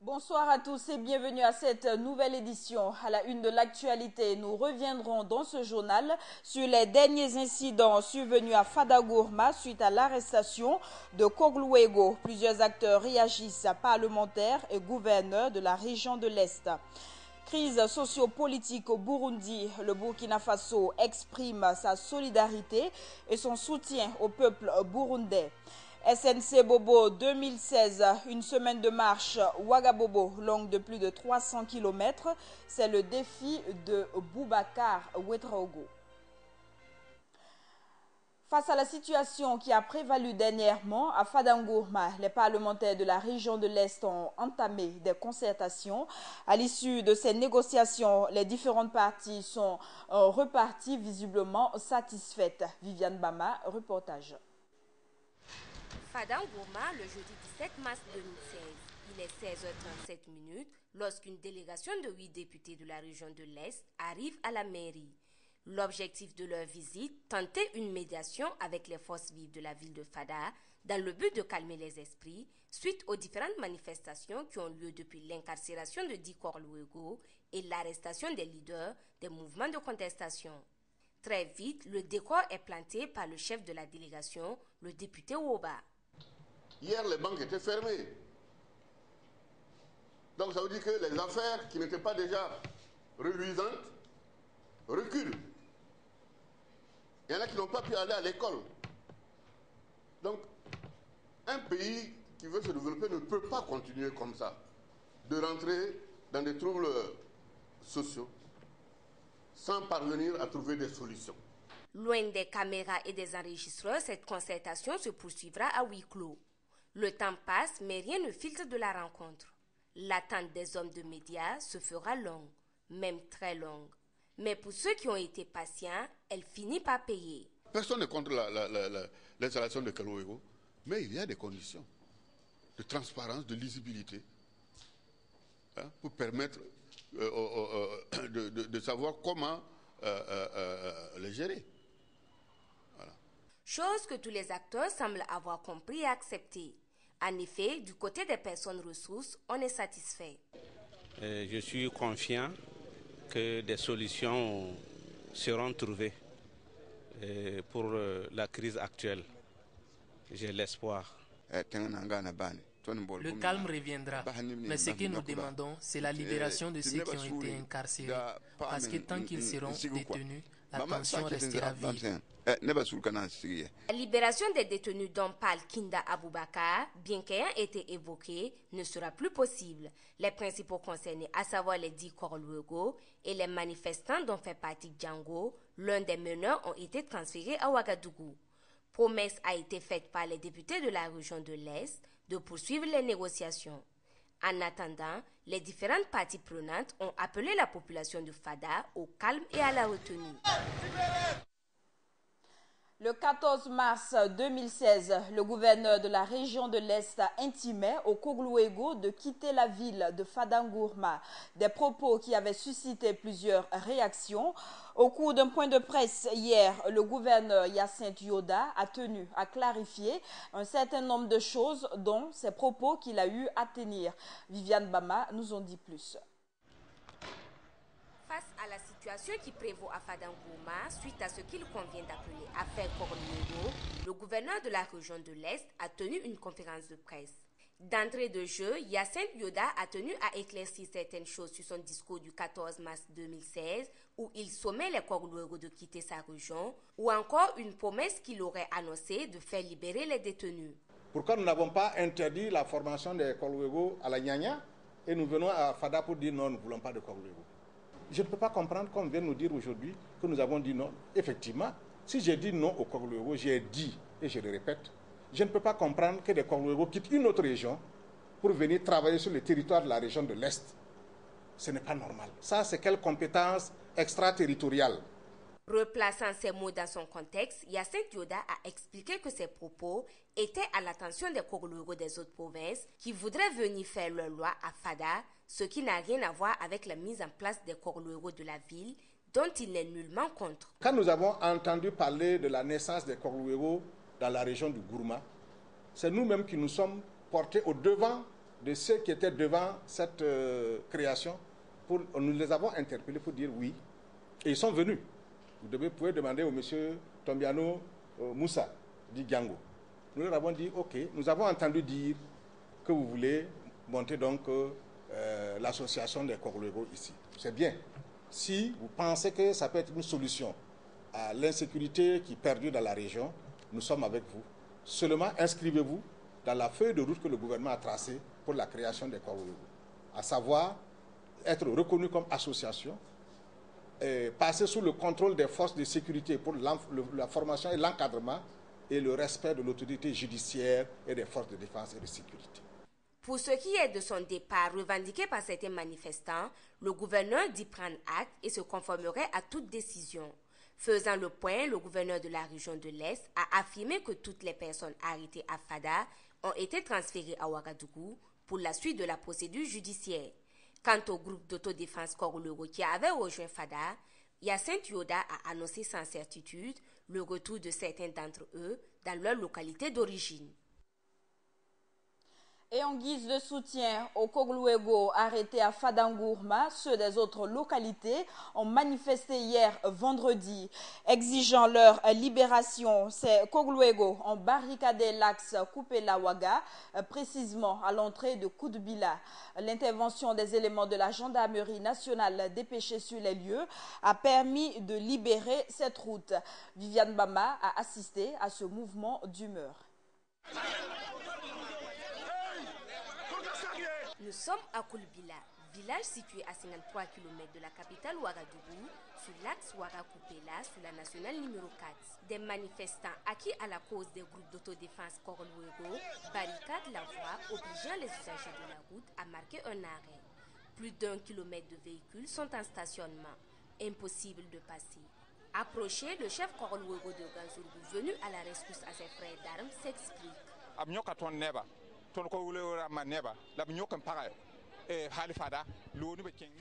Bonsoir à tous et bienvenue à cette nouvelle édition. À la une de l'actualité, nous reviendrons dans ce journal sur les derniers incidents survenus à Fadagourma suite à l'arrestation de Kogluego. Plusieurs acteurs réagissent, parlementaires et gouverneurs de la région de l'Est. Crise sociopolitique au Burundi, le Burkina Faso exprime sa solidarité et son soutien au peuple burundais. SNC Bobo 2016, une semaine de marche Ouagabobo longue de plus de 300 km, c'est le défi de Boubacar Ouedraogo. Face à la situation qui a prévalu dernièrement à Fadangourma, les parlementaires de la région de l'Est ont entamé des concertations. À l'issue de ces négociations, les différentes parties sont reparties visiblement satisfaites. Viviane Bama, reportage. Fadangourma, le jeudi 17 mars 2016. Il est 16h37 lorsqu'une délégation de 8 députés de la région de l'Est arrive à la mairie. L'objectif de leur visite, tenter une médiation avec les forces vives de la ville de Fada dans le but de calmer les esprits suite aux différentes manifestations qui ont lieu depuis l'incarcération de Dikor Luego et l'arrestation des leaders des mouvements de contestation. Très vite, le décor est planté par le chef de la délégation, le député Woba. Hier, les banques étaient fermées. Donc ça veut dire que les affaires qui n'étaient pas déjà reluisantes reculent. Il y en a qui n'ont pas pu aller à l'école. Donc, un pays qui veut se développer ne peut pas continuer comme ça, de rentrer dans des troubles sociaux sans parvenir à trouver des solutions. Loin des caméras et des enregistreurs, cette concertation se poursuivra à huis clos. Le temps passe, mais rien ne filtre de la rencontre. L'attente des hommes de médias se fera longue, même très longue. Mais pour ceux qui ont été patients, elle finit par payer. Personne n'est contre l'installation de Kalouego, mais il y a des conditions de transparence, de lisibilité, pour permettre de savoir comment les gérer. Voilà. Chose que tous les acteurs semblent avoir compris et accepté. En effet, du côté des personnes ressources, on est satisfait. Je suis confiant que des solutions seront trouvées pour la crise actuelle. J'ai l'espoir. Le calme reviendra, mais ce que nous demandons, c'est la libération de ceux qui ont été incarcérés, parce que tant qu'ils seront détenus, la tension restera vive. La libération des détenus dont parle Kinda Aboubakar, bien qu'ayant été évoquée, ne sera plus possible. Les principaux concernés, à savoir les Dikor Luego et les manifestants dont fait partie Django, l'un des meneurs, ont été transférés à Ouagadougou. Promesse a été faite par les députés de la région de l'Est de poursuivre les négociations. En attendant, les différentes parties prenantes ont appelé la population de Fada au calme et à la retenue. Le 14 mars 2016, le gouverneur de la région de l'Est intimait au Kogluego de quitter la ville de Fadangourma. Des propos qui avaient suscité plusieurs réactions. Au cours d'un point de presse hier, le gouverneur Hyacinthe Yoda a tenu à clarifier un certain nombre de choses, dont ces propos qu'il a eu à tenir. Viviane Bama nous en dit plus. Face à la situation qui prévaut à Fadangourma, suite à ce qu'il convient d'appeler affaire Kornuego, le gouverneur de la région de l'Est a tenu une conférence de presse. D'entrée de jeu, Hyacinthe Yoda a tenu à éclaircir certaines choses sur son discours du 14 mars 2016, où il sommait les Kornuego de quitter sa région, ou encore une promesse qu'il aurait annoncée de faire libérer les détenus. Pourquoi nous n'avons pas interdit la formation des Kornuego à la Nyanya et nous venons à Fada pour dire non, nous ne voulons pas de Kornuego? Je ne peux pas comprendre, comme vient nous dire aujourd'hui, que nous avons dit non. Effectivement, si j'ai dit non au Kogluego, j'ai dit, et je le répète, je ne peux pas comprendre que des Kogluego quittent une autre région pour venir travailler sur le territoire de la région de l'Est. Ce n'est pas normal. Ça, c'est quelle compétence extraterritoriale? Replaçant ces mots dans son contexte, Hyacinthe Yoda a expliqué que ses propos étaient à l'attention des Kogluego des autres provinces qui voudraient venir faire leur loi à Fada, ce qui n'a rien à voir avec la mise en place des Kogluego de la ville, dont il n'est nullement contre. Quand nous avons entendu parler de la naissance des Kogluego dans la région du Gourma, c'est nous-mêmes qui nous sommes portés au devant de ceux qui étaient devant cette création. Nous les avons interpellés pour dire oui. Et ils sont venus. Vous pouvez demander au monsieur Tombiano Moussa, dit Gango. Nous leur avons dit, ok, nous avons entendu dire que vous voulez monter donc l'association des Kogloego ici. C'est bien. Si vous pensez que ça peut être une solution à l'insécurité qui perdure dans la région, nous sommes avec vous. Seulement, inscrivez-vous dans la feuille de route que le gouvernement a tracée pour la création des Kogloego. À savoir, être reconnu comme association, passer sous le contrôle des forces de sécurité pour la formation et l'encadrement et le respect de l'autorité judiciaire et des forces de défense et de sécurité. Pour ce qui est de son départ revendiqué par certains manifestants, le gouverneur dit prendre acte et se conformerait à toute décision. Faisant le point, le gouverneur de la région de l'Est a affirmé que toutes les personnes arrêtées à Fada ont été transférées à Ouagadougou pour la suite de la procédure judiciaire. Quant au groupe d'autodéfense Kogloego qui avait rejoint Fada, Hyacinthe Yoda a annoncé sans certitude le retour de certains d'entre eux dans leur localité d'origine. Et en guise de soutien aux Kogloego arrêtés à Fadangourma, ceux des autres localités ont manifesté hier vendredi, exigeant leur libération. Ces Kogloego ont barricadé l'axe Koupé-Laouaga, précisément à l'entrée de Koudbila. L'intervention des éléments de la gendarmerie nationale dépêchés sur les lieux a permis de libérer cette route. Viviane Bama a assisté à ce mouvement d'humeur. Nous sommes à Koulbila, village situé à 53 km de la capitale Ouagadougou, sur l'axe Ouaga-Koupela, sur la nationale numéro 4. Des manifestants acquis à la cause des groupes d'autodéfense Kogloego barricadent la voie, obligeant les usagers de la route à marquer un arrêt. Plus d'1 kilomètre de véhicules sont en stationnement. Impossible de passer. Approché, le chef Kogloego de Ganzourgou, venu à la rescousse à ses frères d'armes, s'explique.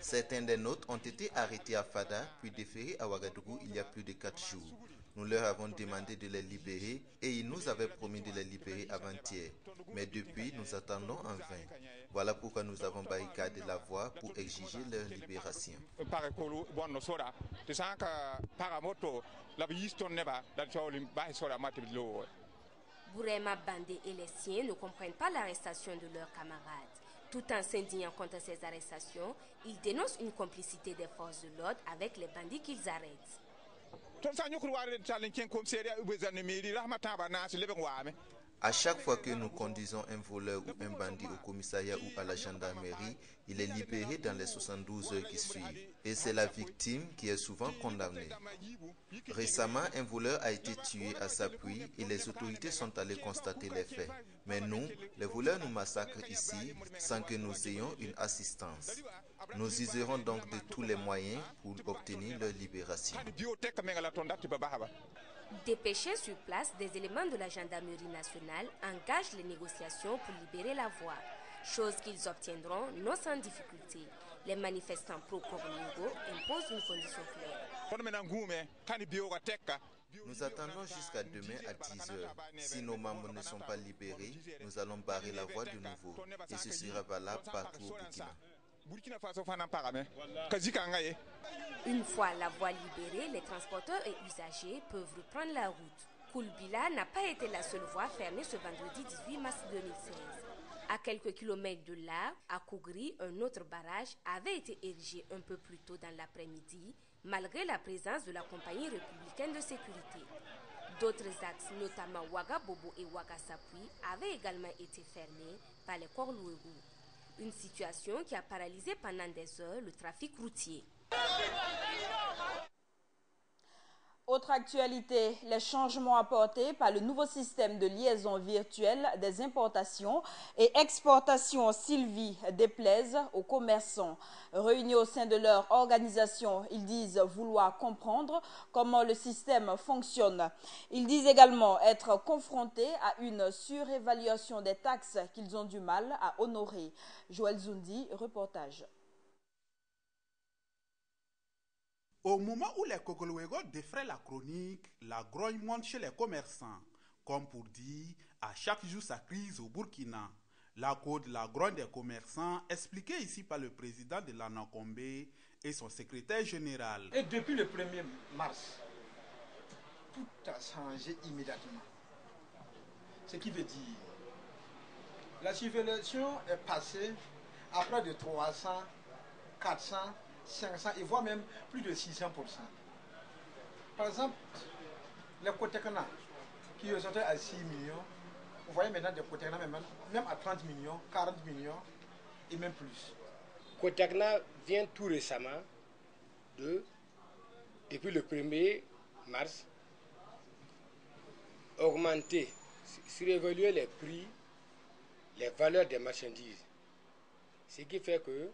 Certains des nôtres ont été arrêtés à Fada, puis déférés à Ouagadougou il y a plus de 4 jours. Nous leur avons demandé de les libérer et ils nous avaient promis de les libérer avant-hier. Mais depuis, nous attendons en vain. Voilà pourquoi nous avons barricadé la voie pour exiger leur libération. Bourema Bandé et les siens ne comprennent pas l'arrestation de leurs camarades. Tout en s'indignant contre ces arrestations, ils dénoncent une complicité des forces de l'ordre avec les bandits qu'ils arrêtent. À chaque fois que nous conduisons un voleur ou un bandit au commissariat ou à la gendarmerie, il est libéré dans les 72 heures qui suivent. Et c'est la victime qui est souvent condamnée. Récemment, un voleur a été tué à Sapuy et les autorités sont allées constater les faits. Mais nous, les voleurs nous massacrent ici sans que nous ayons une assistance. Nous userons donc de tous les moyens pour obtenir leur libération. Dépêchés sur place, des éléments de la gendarmerie nationale engagent les négociations pour libérer la voie, chose qu'ils obtiendront non sans difficulté. Les manifestants pro-Kogloego imposent une condition claire. Nous attendons jusqu'à demain à 10 heures. Si nos membres ne sont pas libérés, nous allons barrer la voie de nouveau. Et ce sera valable partout au Burkina. Une fois la voie libérée, les transporteurs et usagers peuvent reprendre la route. Koulbila n'a pas été la seule voie fermée ce vendredi 18 mars 2016. À quelques kilomètres de là, à Kougri, un autre barrage avait été érigé un peu plus tôt dans l'après-midi, malgré la présence de la compagnie républicaine de sécurité. D'autres axes, notamment Ouaga Bobo et Ouaga Sapuy, avaient également été fermés par les Kogloego. Une situation qui a paralysé pendant des heures le trafic routier. Autre actualité, les changements apportés par le nouveau système de liaison virtuelle des importations et exportations Sylvie déplaisent aux commerçants. Réunis au sein de leur organisation, ils disent vouloir comprendre comment le système fonctionne. Ils disent également être confrontés à une surévaluation des taxes qu'ils ont du mal à honorer. Joël Zoundi, reportage. Au moment où les Kogloego défraient la chronique, la grogne monte chez les commerçants. Comme pour dire, à chaque jour sa crise au Burkina. La code, la grogne des commerçants, expliquée ici par le président de l'Anakombe et son secrétaire général. Et depuis le 1er mars, tout a changé immédiatement. Ce qui veut dire, la subvention est passée à près de 300, 400, 500 et voire même plus de 600%. Par exemple, les Kotekana qui sont à 6 millions, vous voyez maintenant des Kotekana même à 30 millions, 40 millions et même plus. Kotekana vient tout récemment, depuis le 1er mars, augmenter, surévaluer les prix, les valeurs des marchandises. Ce qui fait que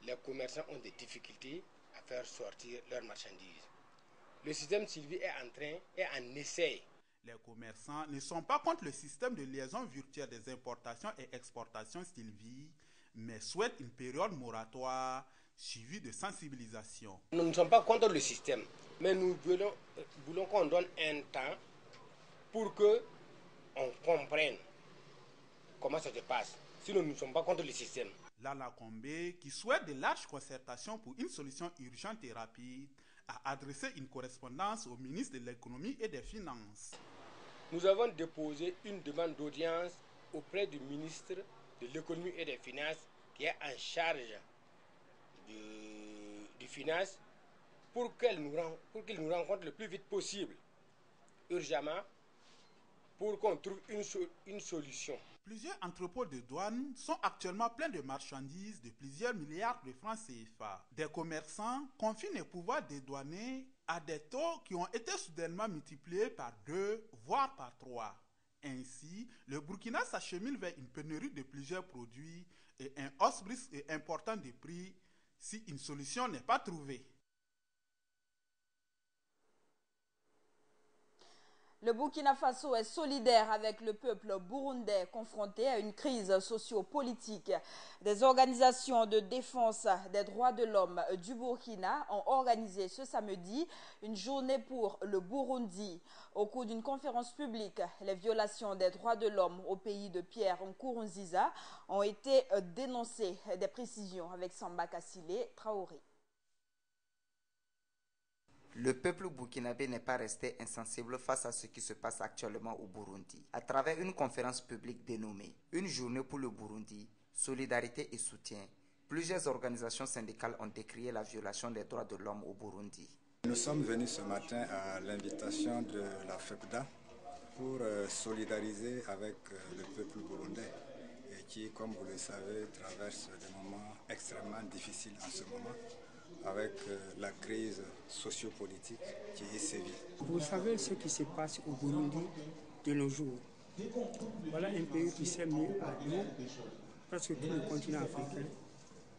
les commerçants ont des difficultés à faire sortir leurs marchandises. Le système Sylvie est en essai. Les commerçants ne sont pas contre le système de liaison virtuelle des importations et exportations Sylvie, mais souhaitent une période moratoire suivie de sensibilisation. Nous ne sommes pas contre le système, mais nous voulons qu'on donne un temps pour qu'on comprenne comment ça se passe. Sinon, nous ne sommes pas contre le système. L'Anakombe, qui souhaite de larges concertations pour une solution urgente et rapide, a adressé une correspondance au ministre de l'économie et des finances. Nous avons déposé une demande d'audience auprès du ministre de l'économie et des finances qui est en charge du finance pour qu'il nous rencontre le plus vite possible, urgemment, pour qu'on trouve une solution. Plusieurs entrepôts de douane sont actuellement pleins de marchandises de plusieurs milliards de francs CFA. Des commerçants confient les pouvoirs dédouanés à des taux qui ont été soudainement multipliés par 2, voire par 3. Ainsi, le Burkina s'achemine vers une pénurie de plusieurs produits et un hausse brusque et important des prix si une solution n'est pas trouvée. Le Burkina Faso est solidaire avec le peuple burundais confronté à une crise socio-politique. Des organisations de défense des droits de l'homme du Burkina ont organisé ce samedi une journée pour le Burundi. Au cours d'une conférence publique, les violations des droits de l'homme au pays de Pierre Nkurunziza ont été dénoncées. Des précisions avec Samba Kassile Traoré. Le peuple burkinabé n'est pas resté insensible face à ce qui se passe actuellement au Burundi. À travers une conférence publique dénommée « Une journée pour le Burundi, solidarité et soutien », plusieurs organisations syndicales ont décrié la violation des droits de l'homme au Burundi. Nous sommes venus ce matin à l'invitation de la FEPDA pour solidariser avec le peuple burundais et qui, comme vous le savez, traverse des moments extrêmement difficiles en ce moment, avec la crise sociopolitique qui est sévie. Vous savez ce qui se passe au Burundi de nos jours. Voilà un pays qui s'est mis à dos presque tout le continent africain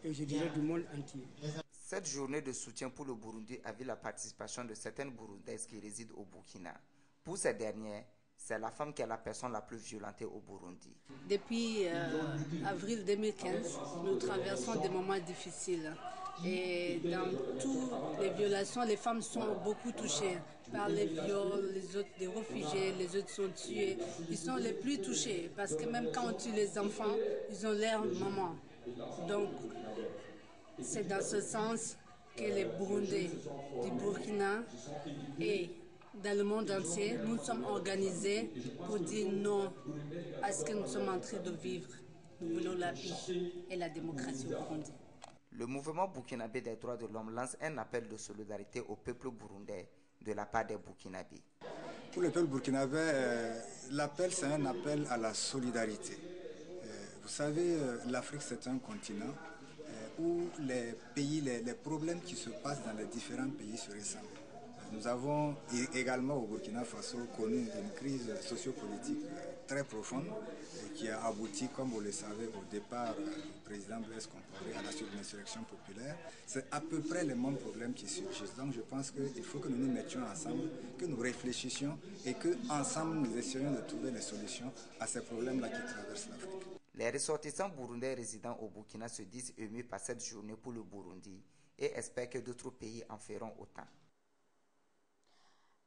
et je dirais du monde entier. Cette journée de soutien pour le Burundi a vu la participation de certaines Burundaises qui résident au Burkina. Pour ces dernières, c'est la femme qui est la personne la plus violentée au Burundi. Depuis avril 2015, nous traversons des moments difficiles. Et dans toutes les violations, les femmes sont beaucoup touchées par les viols, les autres des réfugiés, les autres sont tués. Ils sont les plus touchés parce que même quand on tue les enfants, ils ont l'air maman. Donc, c'est dans ce sens que les Burundais du Burkina et dans le monde entier, nous sommes organisés pour dire non à ce que nous sommes en train de vivre. Nous voulons la paix et la démocratie au Burundi. Le mouvement burkinabé des droits de l'homme lance un appel de solidarité au peuple burundais de la part des Burkinabés. Pour le peuple burkinabé, l'appel, c'est un appel à la solidarité. Vous savez, l'Afrique, c'est un continent où les pays, les problèmes qui se passent dans les différents pays se ressemblent. Nous avons également au Burkina Faso connu une crise sociopolitique très profonde qui a abouti, comme vous le savez, au départ du président Blaise Compaoré à la suite d'une insurrection populaire. C'est à peu près les mêmes problèmes qui surgissent. Donc je pense qu'il faut que nous nous mettions ensemble, que nous réfléchissions et qu'ensemble nous essayions de trouver des solutions à ces problèmes-là qui traversent l'Afrique. Les ressortissants burundais résidant au Burkina se disent émus par cette journée pour le Burundi et espèrent que d'autres pays en feront autant.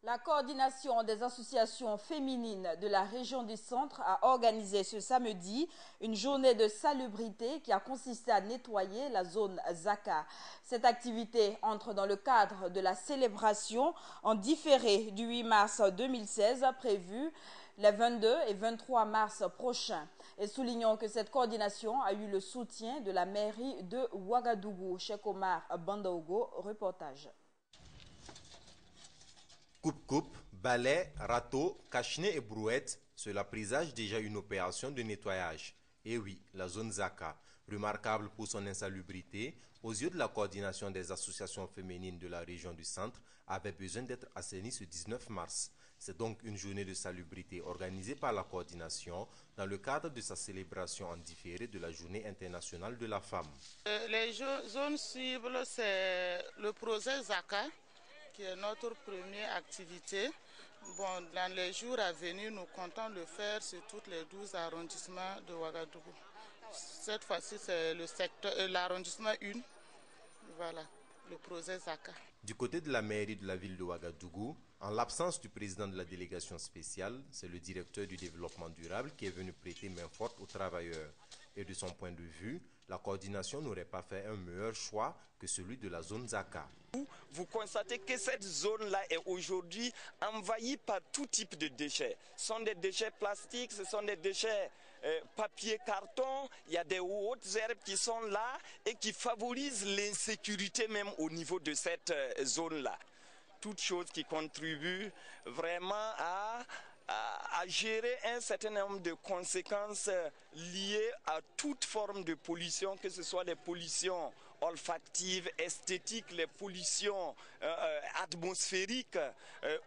La coordination des associations féminines de la région du Centre a organisé ce samedi une journée de salubrité qui a consisté à nettoyer la zone Zaka. Cette activité entre dans le cadre de la célébration en différé du 8 mars 2016 prévue les 22 et 23 mars prochains. Et soulignons que cette coordination a eu le soutien de la mairie de Ouagadougou. Cheikh Omar Bandaogo, reportage. Coupe-coupe, balai, râteau, cache-nez et brouette, cela présage déjà une opération de nettoyage. Et oui, la zone Zaka, remarquable pour son insalubrité, aux yeux de la coordination des associations féminines de la région du Centre, avait besoin d'être assainie ce 19 mars. C'est donc une journée de salubrité organisée par la coordination dans le cadre de sa célébration en différé de la Journée internationale de la femme. Les zones cibles, c'est le projet Zaka, qui est notre première activité. Bon, dans les jours à venir, nous comptons le faire sur tous les 12 arrondissements de Ouagadougou. Cette fois-ci, c'est l'arrondissement 1. Voilà, le projet Zaka. Du côté de la mairie de la ville de Ouagadougou, en l'absence du président de la délégation spéciale, c'est le directeur du développement durable qui est venu prêter main forte aux travailleurs. Et de son point de vue, la coordination n'aurait pas fait un meilleur choix que celui de la zone Zaka. Vous constatez que cette zone-là est aujourd'hui envahie par tout type de déchets. Ce sont des déchets plastiques, ce sont des déchets papier, carton. Il y a des hautes herbes qui sont là et qui favorisent l'insécurité même au niveau de cette zone-là. Toutes choses qui contribuent vraiment à gérer un certain nombre de conséquences liées à toute forme de pollution, que ce soit les pollutions olfactives, esthétiques, les pollutions atmosphériques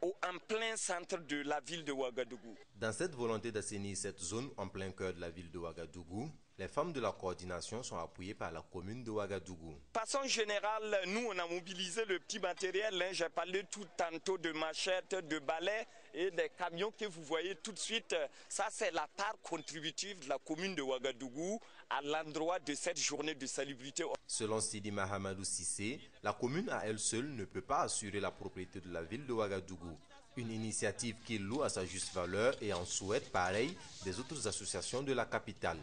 en plein centre de la ville de Ouagadougou. Dans cette volonté d'assainir cette zone en plein cœur de la ville de Ouagadougou, les femmes de la coordination sont appuyées par la commune de Ouagadougou. De façon générale, nous on a mobilisé le petit matériel. J'ai parlé tout tantôt de machettes, de balais et des camions que vous voyez tout de suite. Ça, c'est la part contributive de la commune de Ouagadougou à l'endroit de cette journée de salubrité. Selon Sidi Mahamadou Sissé, la commune à elle seule ne peut pas assurer la propriété de la ville de Ouagadougou. Une initiative qu'il loue à sa juste valeur et en souhaite pareil des autres associations de la capitale.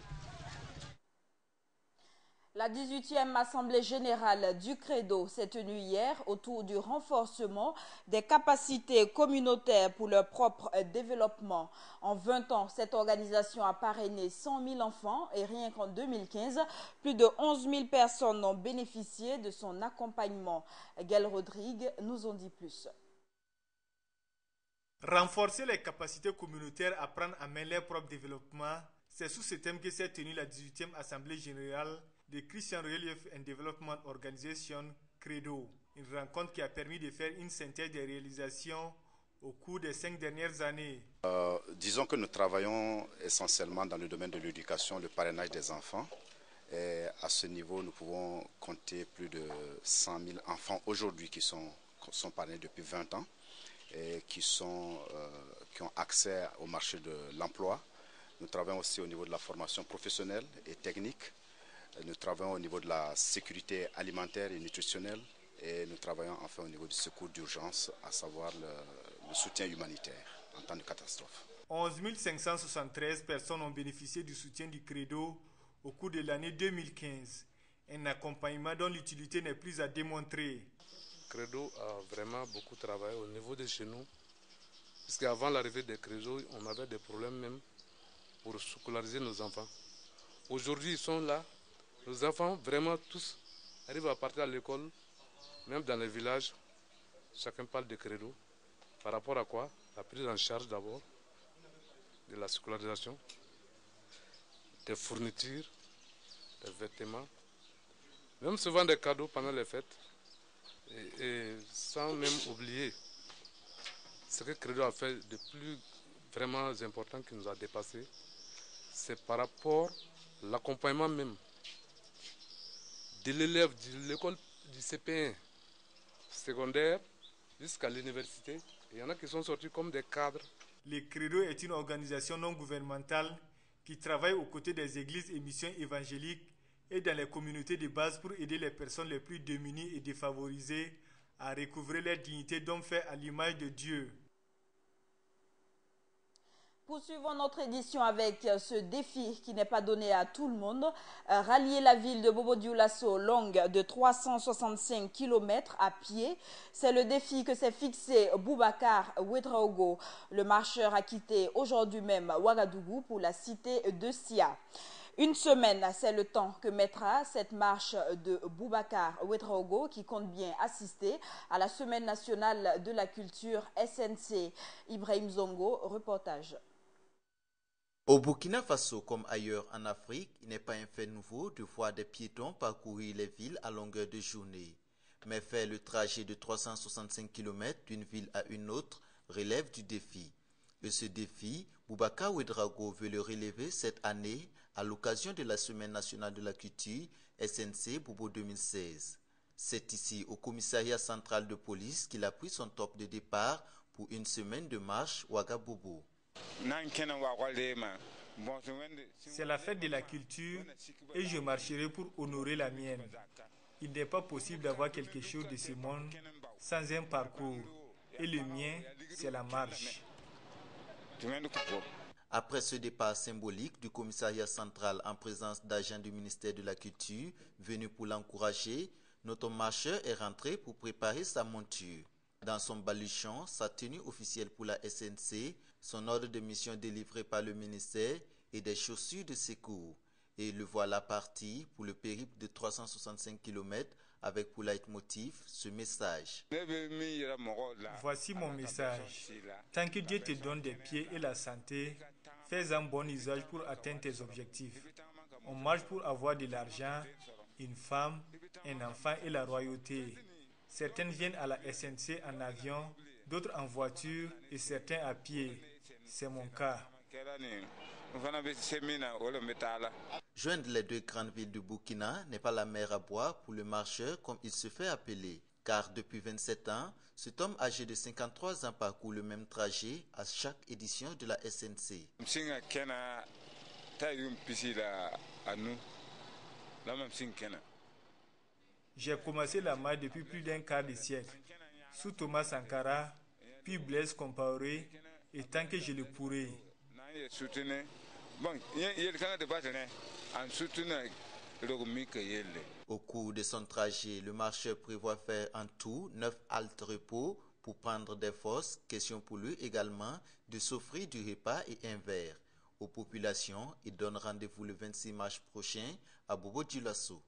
La 18e Assemblée générale du Credo s'est tenue hier autour du renforcement des capacités communautaires pour leur propre développement. En 20 ans, cette organisation a parrainé 100 000 enfants et rien qu'en 2015, plus de 11 000 personnes ont bénéficié de son accompagnement. Gaël Rodrigue nous en dit plus. Renforcer les capacités communautaires à prendre en main leur propre développement, c'est sous ce thème que s'est tenue la 18e Assemblée générale de Christian Relief and Development Organization, CREDO, une rencontre qui a permis de faire une synthèse des réalisations au cours des 5 dernières années. Disons que nous travaillons essentiellement dans le domaine de l'éducation, le parrainage des enfants. Et à ce niveau, nous pouvons compter plus de 100 000 enfants aujourd'hui qui sont parrainés depuis 20 ans et qui ont accès au marché de l'emploi. Nous travaillons aussi au niveau de la formation professionnelle et technique. Nous travaillons au niveau de la sécurité alimentaire et nutritionnelle et nous travaillons enfin au niveau du secours d'urgence, à savoir le soutien humanitaire en temps de catastrophe. 11 573 personnes ont bénéficié du soutien du Credo au cours de l'année 2015. Un accompagnement dont l'utilité n'est plus à démontrer. Credo a vraiment beaucoup travaillé au niveau de chez nous, puisqu'avant l'arrivée des Credo, on avait des problèmes même pour scolariser nos enfants. Aujourd'hui, ils sont là. Nos enfants, vraiment tous, arrivent à partir à l'école, même dans les villages. Chacun parle de Credo. Par rapport à quoi? La prise en charge d'abord, de la scolarisation, des fournitures, des vêtements, même souvent des cadeaux pendant les fêtes. Et sans même oublier ce que Credo a fait de plus vraiment important qui nous a dépassé, c'est par rapport à l'accompagnement même de l'élève de l'école du CP1 secondaire jusqu'à l'université. Il y en a qui sont sortis comme des cadres. Le Credo est une organisation non gouvernementale qui travaille aux côtés des églises et missions évangéliques et dans les communautés de base pour aider les personnes les plus démunies et défavorisées à recouvrer leur dignité d'homme fait à l'image de Dieu. Poursuivons notre édition avec ce défi qui n'est pas donné à tout le monde. Rallier la ville de Bobo-Dioulasso, longue de 365 km à pied. C'est le défi que s'est fixé Boubacar Ouedraogo. Le marcheur a quitté aujourd'hui même Ouagadougou pour la cité de Sia. Une semaine, c'est le temps que mettra cette marche de Boubacar Ouedraogo qui compte bien assister à la Semaine nationale de la culture SNC. Ibrahim Zongo, reportage. Au Burkina Faso, comme ailleurs en Afrique, il n'est pas un fait nouveau de voir des piétons parcourir les villes à longueur de journée. Mais faire le trajet de 365 km d'une ville à une autre relève du défi. Et ce défi, Boubacar Ouedraogo veut le relever cette année à l'occasion de la Semaine nationale de la culture SNC Bobo 2016. C'est ici, au commissariat central de police, qu'il a pris son top de départ pour une semaine de marche Ouagabobo. C'est la fête de la culture et je marcherai pour honorer la mienne. Il n'est pas possible d'avoir quelque chose de ce monde sans un parcours. Et le mien, c'est la marche. Après ce départ symbolique du commissariat central en présence d'agents du ministère de la Culture venus pour l'encourager, notre marcheur est rentré pour préparer sa monture. Dans son baluchon, sa tenue officielle pour la SNC, son ordre de mission délivré par le ministère et des chaussures de secours. Et le voilà parti pour le périple de 365 km avec pour leitmotiv ce message. Voici mon message. Tant que Dieu te donne des pieds et la santé, fais-en bon usage pour atteindre tes objectifs. On marche pour avoir de l'argent, une femme, un enfant et la royauté. Certaines viennent à la SNC en avion, d'autres en voiture et certains à pied. C'est mon cas. Joindre les deux grandes villes du Burkina n'est pas la mer à boire pour le marcheur comme il se fait appeler. Car depuis 27 ans, cet homme âgé de 53 ans parcourt le même trajet à chaque édition de la SNC. J'ai commencé la marche depuis plus d'un quart de siècle, sous Thomas Sankara, puis Blaise Compaoré, et tant que je le pourrai. Au cours de son trajet, le marcheur prévoit faire en tout 9 haltes repos pour prendre des forces. Question pour lui également de s'offrir du repas et un verre. Aux populations, il donne rendez-vous le 26 mars prochain à Bobo-Dioulasso.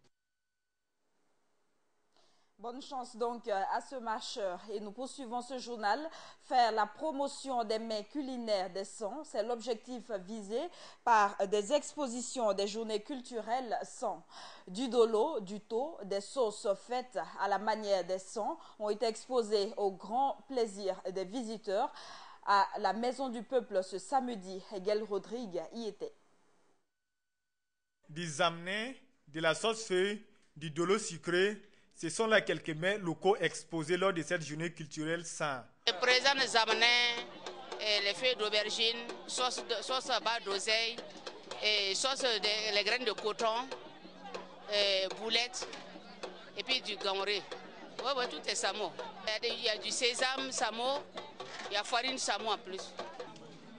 Bonne chance donc à ce marcheur et nous poursuivons ce journal. Faire la promotion des mets culinaires des Sons, c'est l'objectif visé par des expositions des journées culturelles Sons. Du dolo, du taux, des sauces faites à la manière des Sons ont été exposées au grand plaisir des visiteurs à la Maison du Peuple ce samedi. Hegel Rodrigue y était. Des amenés, de la sauce feuille, du dolo sucré, ce sont là quelques mets locaux exposés lors de cette journée culturelle Sons. Les présents des amenés, les feuilles d'aubergine, sauce à base d'oseille, les graines de coton, boulettes, et puis du ganré. Ouais, tout est samo. Il y a du sésame samo, il y a farine samo en plus.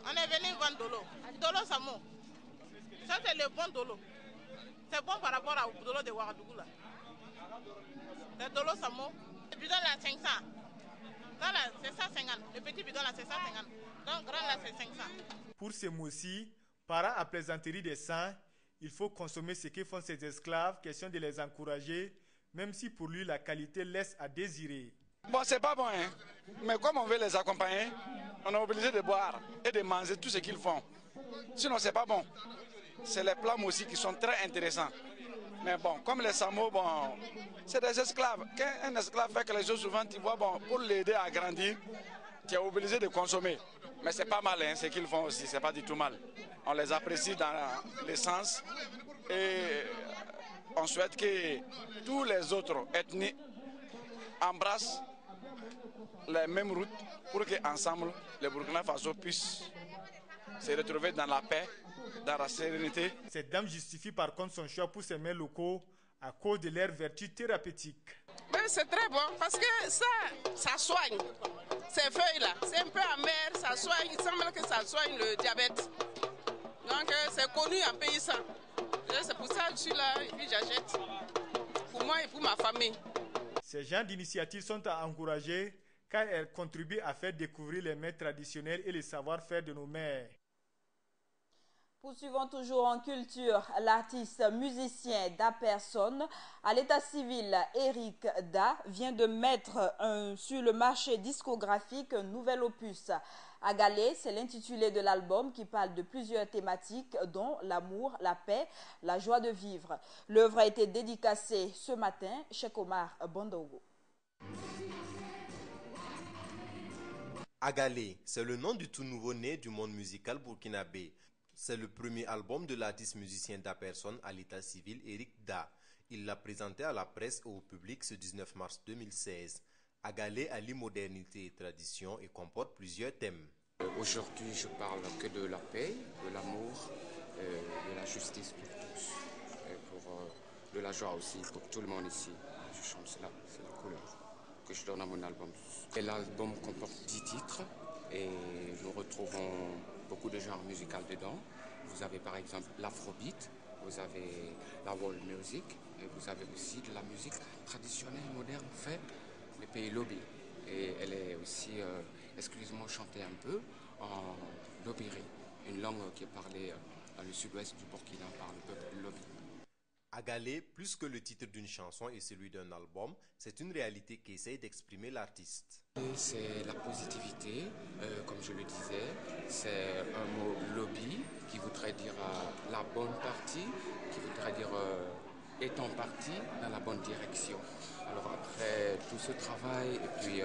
On est venu vendre dolo. Dolo samo. Ça c'est le bon dolo. C'est bon par rapport au dolo de Ouagadougou là. Le dolo samo, le bidon là 500. Là c'est 150. Le petit bidon là c'est 150. Donc grand là c'est 500. Pour ce mois-ci, para à plaisanterie des Sons, il faut consommer ce que font ses esclaves, question de les encourager, même si pour lui la qualité laisse à désirer. Bon, c'est pas bon, hein. Mais comme on veut les accompagner, on est obligé de boire et de manger tout ce qu'ils font. Sinon, c'est pas bon. C'est les plats aussi qui sont très intéressants. Mais bon, comme les samo, bon, c'est des esclaves. Quand un esclave fait quelque chose, souvent, tu vois, bon, pour l'aider à grandir, tu es obligé de consommer. Mais c'est pas mal, hein, ce qu'ils font aussi, c'est pas du tout mal. On les apprécie dans l'essence et on souhaite que tous les autres ethnies embrassent les mêmes routes pour qu'ensemble, le Burkina Faso puisse se retrouver dans la paix, dans la sérénité. Cette dame justifie par contre son choix pour ces mets locaux à cause de leur vertu thérapeutique. Ben, c'est très bon parce que ça soigne. Ces feuilles-là, c'est un peu amer, ça soigne, il semble que ça soigne le diabète. Donc c'est connu en paysan. C'est pour ça que je suis là et puis j'achète pour moi et pour ma famille. Ces genres d'initiatives sont à encourager car elles contribuent à faire découvrir les mets traditionnels et les savoir-faire de nos mères. Poursuivons toujours en culture, l'artiste musicien Da Personne à l'état civil, Eric Da, vient de mettre sur le marché discographique un nouvel opus. Agalé, c'est l'intitulé de l'album qui parle de plusieurs thématiques dont l'amour, la paix, la joie de vivre. L'œuvre a été dédicacée ce matin chez Omar Bondogo. Agalé, c'est le nom du tout nouveau-né du monde musical burkinabé. C'est le premier album de l'artiste musicien Da Personne à l'état civil, Eric Da. Il l'a présenté à la presse et au public ce 19 mars 2016. Agalé allie modernité et tradition et comporte plusieurs thèmes. Aujourd'hui, je parle que de la paix, de l'amour, de la justice pour tous, et de la joie aussi pour tout le monde ici. Je chante cela, c'est la couleur que je donne à mon album. Et l'album comporte 10 titres et nous retrouvons beaucoup de genres musicaux dedans. Vous avez par exemple l'afrobeat, vous avez la world music et vous avez aussi de la musique traditionnelle moderne faite des pays lobby. Et elle est aussi exclusivement chantée un peu en lobiri, une langue qui est parlée dans le sud-ouest du Burkina par le peuple lobby. Agalé, plus que le titre d'une chanson et celui d'un album, c'est une réalité qu'essaye d'exprimer l'artiste. C'est la positivité, comme je le disais, c'est un mot lobby qui voudrait dire la bonne partie, qui voudrait dire étant parti dans la bonne direction. Alors après tout ce travail et puis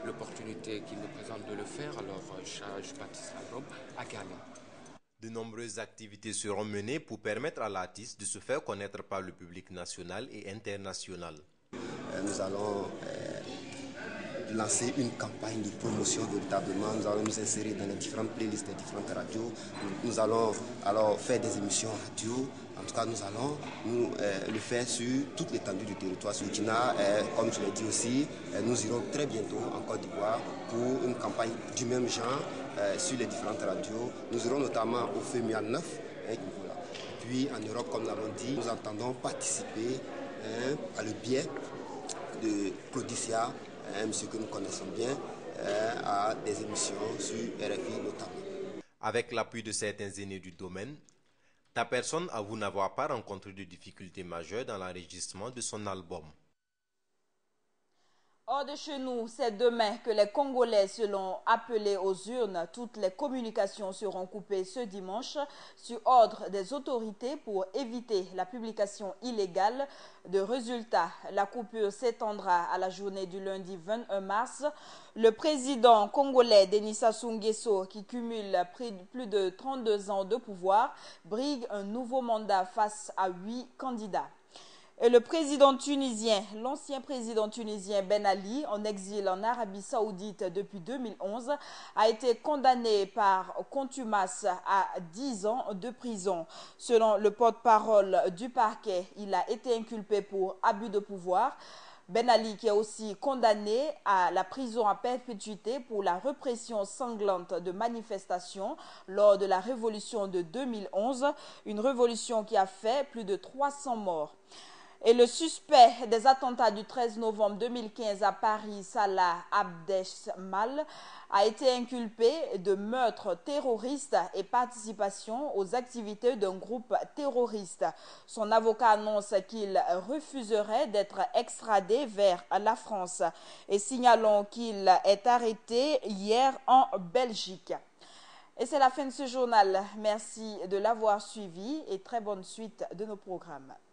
l'opportunité qu'il me présente de le faire, alors je baptise l'album Agalé. De nombreuses activités seront menées pour permettre à l'artiste de se faire connaître par le public national et international. Nous allons lancer une campagne de promotion véritablement. Nous allons nous insérer dans les différentes playlists des différentes radios. Nous allons alors faire des émissions radio. En tout cas, nous allons le faire sur toute l'étendue du territoire. Sur Burkina, comme je l'ai dit aussi, nous irons très bientôt en Côte d'Ivoire pour une campagne du même genre sur les différentes radios. Nous irons notamment au FEMIA 9. Puis en Europe, comme nous l'avons dit, nous entendons participer par le biais de Claudicia, un monsieur que nous connaissons bien, à des émissions sur RFI notamment. Avec l'appui de certains aînés du domaine, Da Personne avoue n'avoir pas rencontré de difficultés majeures dans l'enregistrement de son album. Hors de chez nous, c'est demain que les Congolais seront appelés aux urnes. Toutes les communications seront coupées ce dimanche sur ordre des autorités pour éviter la publication illégale de résultats. La coupure s'étendra à la journée du lundi 21 mars. Le président congolais Denis Sassou Nguesso, qui cumule plus de 32 ans de pouvoir, brigue un nouveau mandat face à 8 candidats. Et le président tunisien, l'ancien président tunisien Ben Ali, en exil en Arabie Saoudite depuis 2011, a été condamné par contumace à 10 ans de prison. Selon le porte-parole du parquet, il a été inculpé pour abus de pouvoir. Ben Ali, qui est aussi condamné à la prison à perpétuité pour la répression sanglante de manifestations lors de la révolution de 2011, une révolution qui a fait plus de 300 morts. Et le suspect des attentats du 13 novembre 2015 à Paris, Salah Abdesmal, a été inculpé de meurtre terroriste et participation aux activités d'un groupe terroriste. Son avocat annonce qu'il refuserait d'être extradé vers la France. Et signalons qu'il est arrêté hier en Belgique. Et c'est la fin de ce journal. Merci de l'avoir suivi et très bonne suite de nos programmes.